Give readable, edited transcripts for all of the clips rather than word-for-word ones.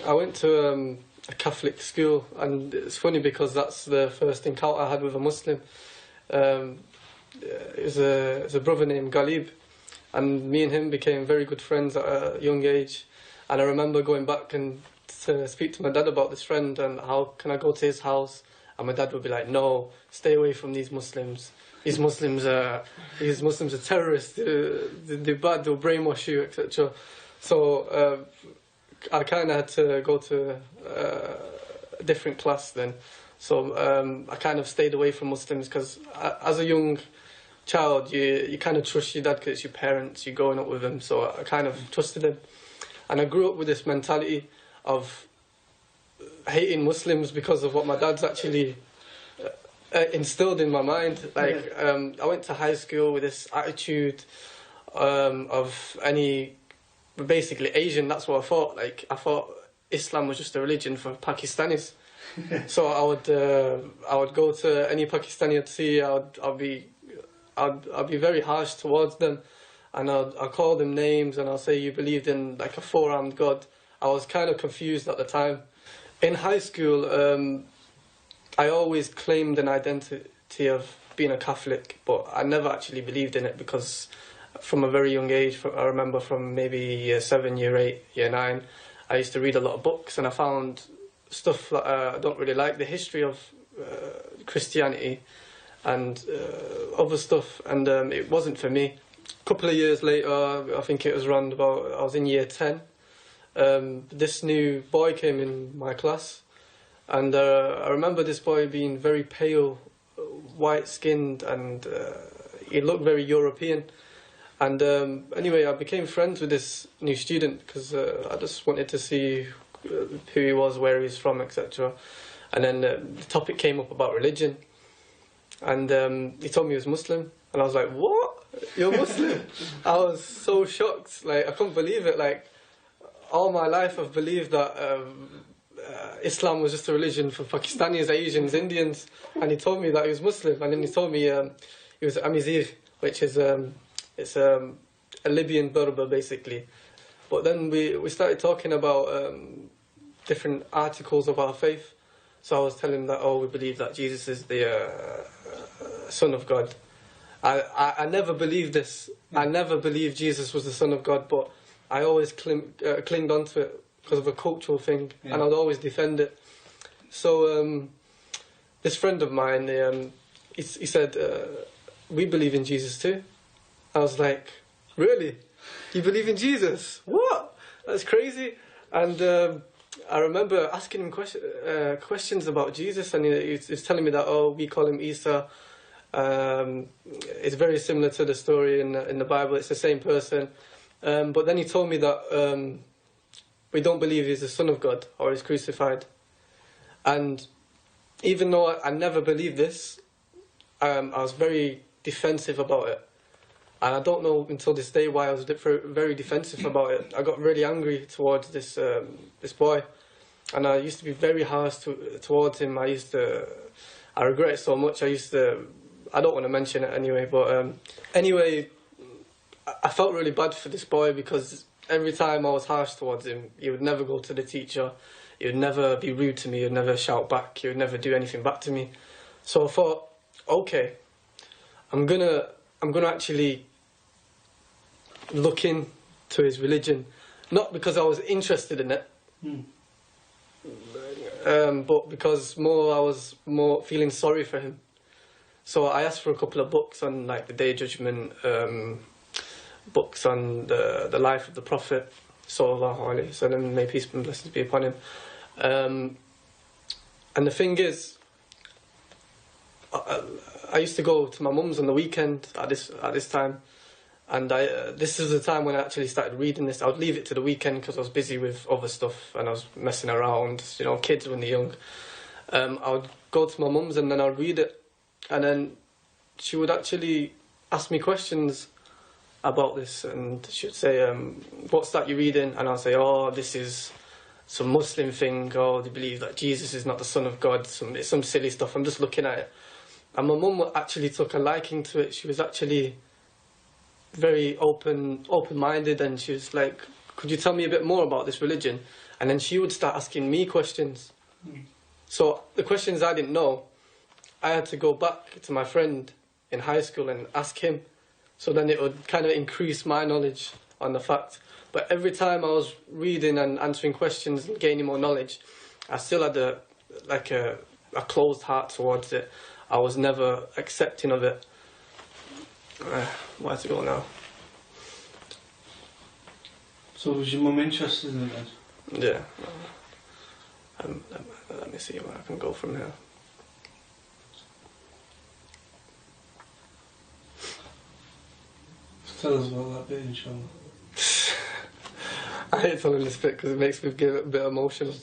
I went to a Catholic school, and it's funny because that's the first encounter I had with a Muslim. It was a brother named Galib, and me and him became very good friends at a young age. And I remember going back and to speak to my dad about this friend and how can I go to his house, and my dad would be like, "No, stay away from these Muslims. These Muslims are terrorists. They're bad. They'll brainwash you, etc." So I kind of had to go to a different class then. So I kind of stayed away from Muslims because as a young child, you kind of trust your dad because it's your parents. You're growing up with them, so I kind of trusted them. And I grew up with this mentality of hating Muslims because of what my dad's actually instilled in my mind. Like, I went to high school with this attitude of basically Asian. That's what I thought. Like, I thought Islam was just a religion for Pakistanis. So I would go to any Pakistani I'd see. I'd be very harsh towards them, and I'll call them names, and I'll say you believed in like a four-armed God. I was kind of confused at the time. In high school, I always claimed an identity of being a Catholic, but I never actually believed in it because from a very young age, I remember from maybe year 7, year 8, year 9, I used to read a lot of books, and I found stuff that I don't really like, the history of Christianity and other stuff, and it wasn't for me. A couple of years later, I think it was around about, I was in year 10, this new boy came in my class, and I remember this boy being very pale, white-skinned, and he looked very European. And anyway, I became friends with this new student because I just wanted to see who he was, where he was from, etc. And then the topic came up about religion, and he told me he was Muslim, and I was like, "What? You're Muslim?" I was so shocked, like I couldn't believe it. Like all my life, I've believed that Islam was just a religion for Pakistanis, Asians, Indians, and he told me that he was Muslim, and then he told me he was Amizigh, which is it's a Libyan Berber basically. But then we started talking about different articles of our faith. So I was telling him that, oh, we believe that Jesus is the Son of God. I never believed this. I never believed Jesus was the Son of God, but I always clinged onto it because of a cultural thing, and I'd always defend it. So this friend of mine, he said, we believe in Jesus too. I was like, really? You believe in Jesus? What? That's crazy. And I remember asking him questions about Jesus, and he was telling me that, oh, we call him Isa. It's very similar to the story in the Bible. It's the same person. But then he told me that we don't believe he's the Son of God or he's crucified. And even though I never believed this, I was very defensive about it. And I don't know until this day why I was very defensive about it. I got really angry towards this boy, and I used to be very harsh towards him. I regret it so much. I don't want to mention it anyway, but anyway, I felt really bad for this boy because every time I was harsh towards him, he would never go to the teacher, he would never be rude to me, he would never shout back, he would never do anything back to me. So I thought, okay, I'm gonna actually look into his religion, not because I was interested in it, but because I was more feeling sorry for him. So I asked for a couple of books on like the Day of Judgment, books on the life of the Prophet, sallallahu alaihi wasallam, may peace and blessings be upon him. And the thing is, I used to go to my mum's on the weekend at this time, and this is the time when I actually started reading this. I would leave it to the weekend because I was busy with other stuff and I was messing around, you know, kids when they're young. I would go to my mum's and then I'd read it, and then she would actually ask me questions about this, and she would say, what's that you're reading? And I'll say, oh, this is some Muslim thing, or they believe that Jesus is not the Son of God, it's some silly stuff, I'm just looking at it. And my mum actually took a liking to it. She was actually very open-minded, and she was like could you tell me a bit more about this religion? And then she would start asking me questions. So the questions I didn't know, I had to go back to my friend in high school and ask him. So then it would kind of increase my knowledge on the fact. But every time I was reading and answering questions and gaining more knowledge, I still had a closed heart towards it. I was never accepting of it. Where to go now? So was your mum interested in it then? Yeah. Let me see where I can go from here. Tell us about that bit, inshallah. I hate telling this bit because it makes me get a bit emotional.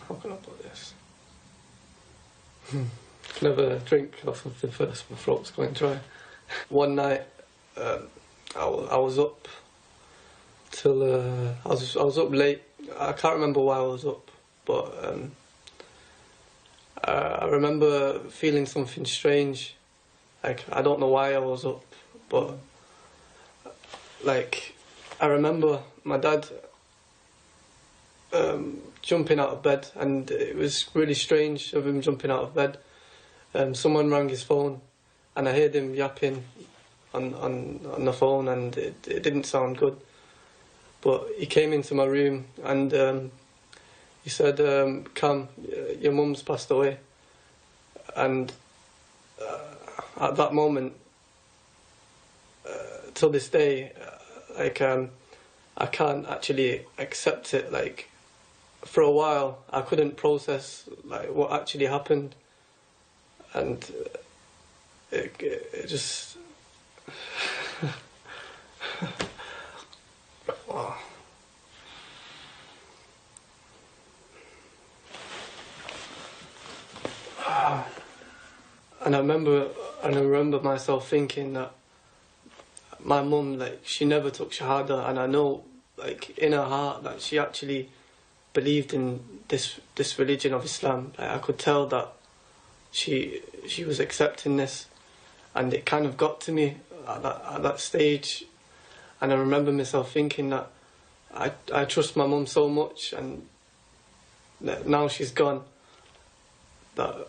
How can I put this? Can I have a drink or something first? My throat's going dry. One night, I was up till I was up late. I can't remember why I was up, but I remember feeling something strange. Like, I don't know why I was up, but like, I remember my dad jumping out of bed, and it was really strange of him jumping out of bed. Someone rang his phone, and I heard him yapping on the phone, and it didn't sound good. But he came into my room, and he said, "Cam, your mum's passed away." And at that moment, till this day, like I can't actually accept it. Like, for a while, I couldn't process like what actually happened, and it just. Wow. And I remember myself thinking that my mum, like, she never took Shahada, and I know, like, in her heart that she actually believed in this religion of Islam. Like, I could tell that she was accepting this, and it kind of got to me at that stage. And I remember myself thinking that I trust my mum so much, and that now she's gone, that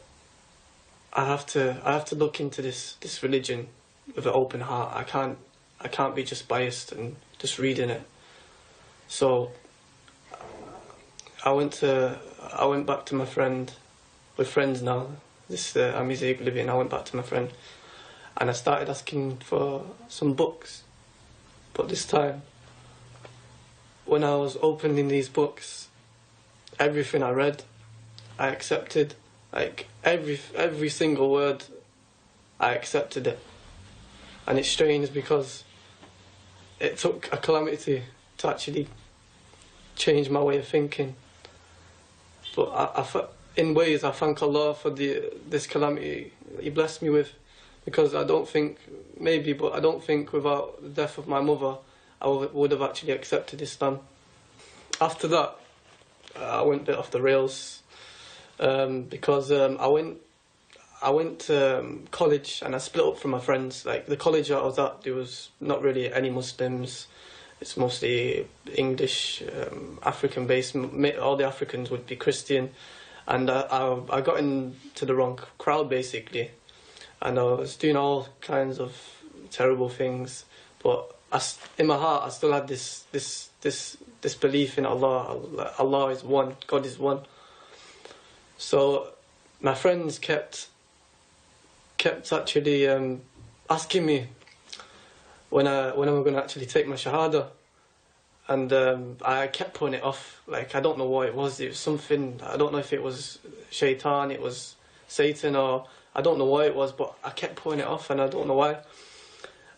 I have to look into this religion with an open heart. I can't be just biased and just reading it. So I went back to my friend. We're friends now. I'm his living. I went back to my friend, and I started asking for some books. But this time, when I was opening these books, everything I read, I accepted. Like, every single word, I accepted it. And it's strange because it took a calamity to actually change my way of thinking. But in ways, I thank Allah for this calamity He blessed me with, because I don't think without the death of my mother, I would have actually accepted Islam. After that, I went a bit off the rails. Because I went to college, and I split up from my friends. Like, the college I was at, there was not really any Muslims. It's mostly English, African based. All the Africans would be Christian, and I got into the wrong crowd basically, and I was doing all kinds of terrible things. But in my heart, I still had this belief in Allah. Allah is one. God is one. So my friends kept actually asking me when am I going to actually take my Shahada, and I kept putting it off. Like, I don't know what it was. It was something, I don't know if it was Shaitan, it was Satan, or I don't know what it was, but I kept putting it off, and I don't know why.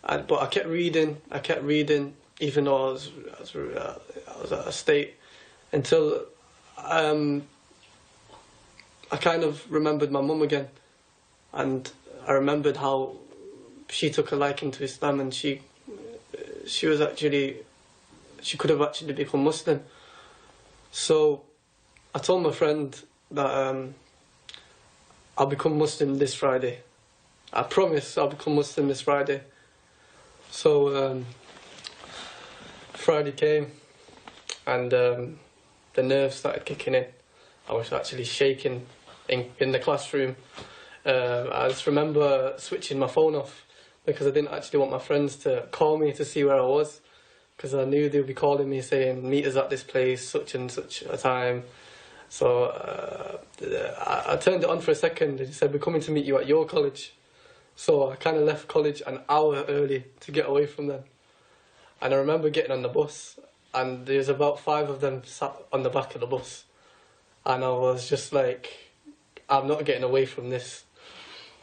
But I kept reading, even though I was at a state, until I kind of remembered my mum again, and I remembered how she took a liking to Islam, and she could have actually become Muslim. So I told my friend that I'll become Muslim this Friday. I promise I'll become Muslim this Friday. So Friday came, and the nerves started kicking in. I was actually shaking in the classroom. I just remember switching my phone off because I didn't actually want my friends to call me to see where I was, because I knew they'd be calling me saying, meet us at this place, such and such a time. So I turned it on for a second and he said, we're coming to meet you at your college. So I kind of left college an hour early to get away from them. And I remember getting on the bus, and there's about 5 of them sat on the back of the bus. And I was just like, I'm not getting away from this.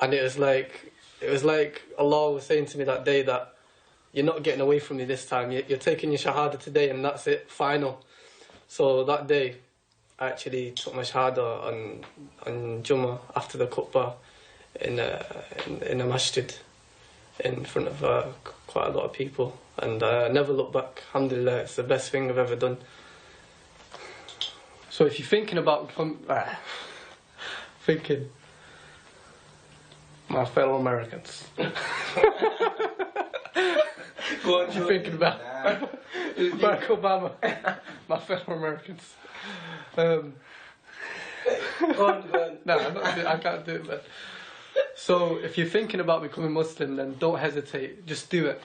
And it was like Allah was saying to me that day that you're not getting away from me this time. You're taking your Shahada today, and that's it, final. So that day, I actually took my Shahada on Jummah after the khutbah in a masjid in front of quite a lot of people, and I never looked back. Alhamdulillah, it's the best thing I've ever done. So if you're thinking about thinking, my fellow Americans, Go on, you're thinking about Barack Obama, my fellow Americans. Go on. No, I can't do it, man. So if you're thinking about becoming Muslim, then don't hesitate. Just do it.